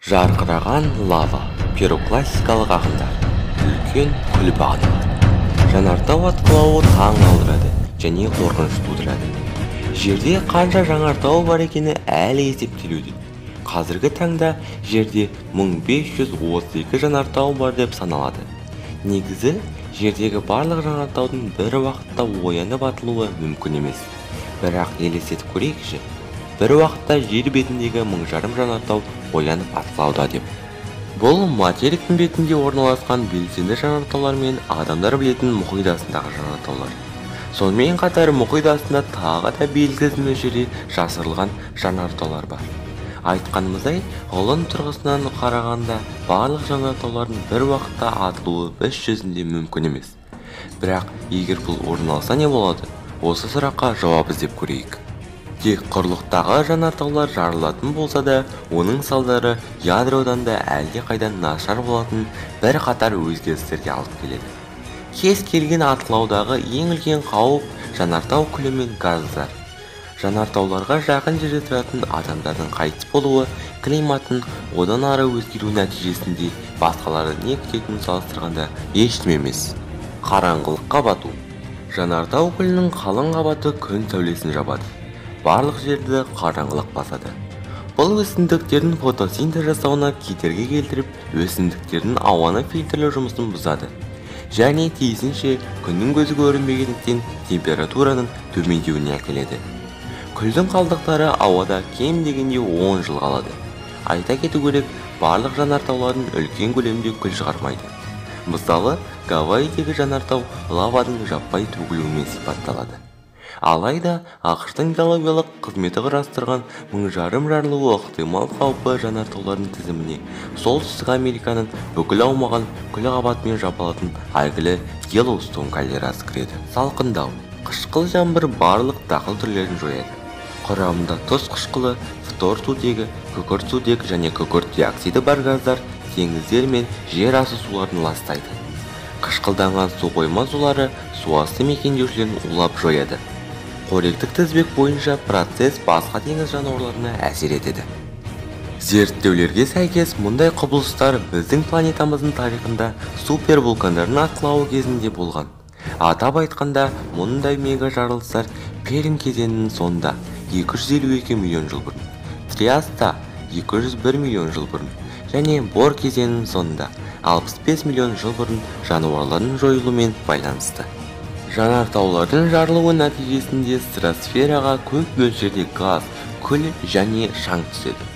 Жарқыраған лава, пирокластикалық ағындар, үлкен күлбағын. Жанартау атқылауы таң алдырады және қорқыныш тудырады. Жерде қанша жанартау бар екені әлі есептелуде. Қазіргі таңда жерде 1532 жанартау бар деп саналады. Негізі, жердегі барлық жанартаудың бір уақытта оянып атылуы мүмкін емес. Бірақ елестетіп көрейікші, бір уақытта жер бетіндегі 1000 жанартау оянып атқылауда деп. Бұл материктің бетінде орналасқан белсенді жанартаулар мен адамдар білетін мұхит астындағы жанартаулар. Сонымен қатар мұхит астында тағы да белгісіз мөлшерде жасырылған жанартаулар бар. Айтқанымыздай, ғылым тұрғысынан қарағанда барлық жанартаулардың бір уақытта атылуы іс жүзінде мүмкін емес. Бірақ егер бұл орын алса не болады? Осы сұраққа жауап іздеп көрейік. Тек құрлықтағы жанартаулар жарылатын болса да, оның салдары ядродан да әлде қайдан нашар болатын бір қатар өзгерістерге алып келеді. Кез келген атқылаудағы ең үлкен қауіп жанартау күлі мен газдар. Жанартауларға жақын жерде тұратын адамдардың қайтыс болуы, климаттың одан ары өзгеру нәтижесінде басқалары не күтетінін салыстырғанда ештеме емес. Қараңғылыққа бату. Жанартау күлінің қалың қабаты күн сәулесін жабады. Барлық жерді қараңғылық басады. Бұл өсімдіктердің фотосинтез жасауына кедергі келтіріп, өсімдіктердің ауаны фильтрлеу жұмысын бұзады. Және тиісінше күннің көзі көрінбегендіктен температураның төмендеуіне әкеледі. Күлдің қалдықтары ауада кем дегенде 10 жыл қалады. Айта кету керек, барлық жанартаулардың үлкен көлемде күл шығармайды. Мысалы, Гавайидегі жанартау лаваның жаппай төгілуімен сипатталады. Алайда, ақш-тың геологиялық қызметі құрастырған 1000 жарылуы ықтимал қаупі жанартаулардың тізіміне Солтүстік Американың бүкіл аумағын күл қабатымен жапалатын әйгілі Йеллоустон кальдерасы кіреді. Салқындау. Қышқыл жаңбыр барлық дақыл түрлерін жояды. Құрамында тұз қышқылы, фтор сутегі, күкірт сутегі және күкірт диоксиді бар газдар теңіздер мен жер асты суларын ластайды. Қышқылданған су қойма сулары суасты мекендеушілерін улап жояды. Қоректік тізбек бойынша процесс басқа теңіз жануарларына әсер етеді. Зерттеулерге сәйкес, мұндай құбылыстар біздің планетамыздың тарихында супервулкандардың атқылауы кезінде болған. Атап айтқанда, мұндай мега жарылыстар Пермь кезеңінің соңында 252 миллион жыл бұрын, Триаста 201 миллион жыл бұрын және Бор кезеңінің соңында 65 миллион жыл бұрын жануарлардың жойылуымен байланысты. Жанартаулардың жарылуы нәтижесінде стратосфераға көп мөлшерде газ, күл және шаң түседі.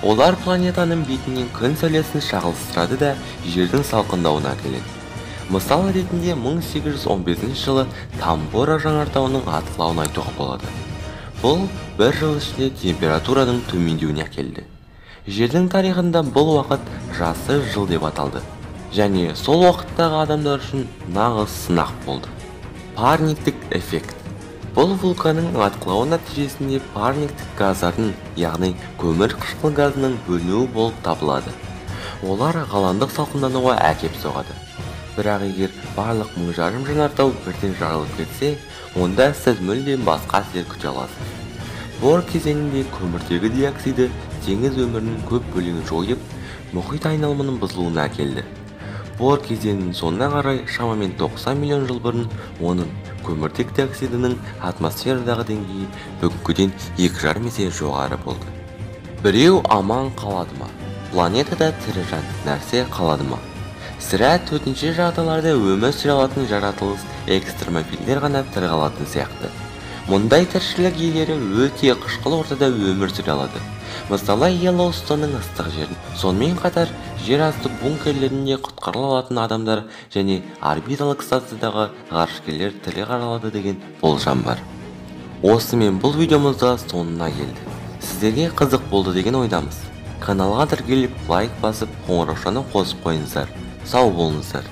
Олар планетаның бетінен күн сәулесін шағылыстырады да жердің салқындауына әкеледі. Мысал ретінде 1815 жылы Тамбора жанартауының атқылауын айтуға болады. Бұл бір жыл ішінде температураның төмендеуіне әкелді. Жердің тарихында бұл уақыт жасы жыл деп аталды. Және сол уақыттағы адамдар үшін нағыз сынақ болды. Парниктік эффект. Бұл вулканның атқылауы нәтижесінде парниктік газдардың, яғни көмір қышқыл газының бөлінуі болып табылады. Олар ғаламдық салқындануға әкеп соғады. Бірақ егер барлық 1000 жанартау бірден жарылып кетсе, онда сіз мүлдем басқа әсер күте аласыз. Бор кезеңінде көміртегі диоксиді теңіз өмірінің көп бөлігін жойып, мұхит айналымының бұзылуына әкелді. Бор кезеңінің соңына қарай шамамен 90 миллион жыл бұрын оның көміртек диоксидінің атмосферадағы деңгейі бүгінгіден 2,5 есе жоғары болды. Біреу аман қалады ма? Планетада тірі жан нәрсе қалады ма? Сірә төтенше жағдайларда өмір сүре алатын жаратылыс экстремофилдер ғана тірі қалатын сияқты. Мұндай тіршілік иелері өте қышқыл ортада өмір сүре алады. Мысалы, Йеллоустонның ыстық жерін, сонымен қатар жер асты бункерлерінде құтқарыла алатын адамдар және орбиталық станциядағы ғарышкерлер тірі қалады деген болжам бар. Осымен бұл видеомызда соңына келді. Сіздерге қызық болды деген ойдамыз. Каналға тіркеліп лайк басып, қоңыраушаны қосып қойыңыздар. Сау болыңыздар.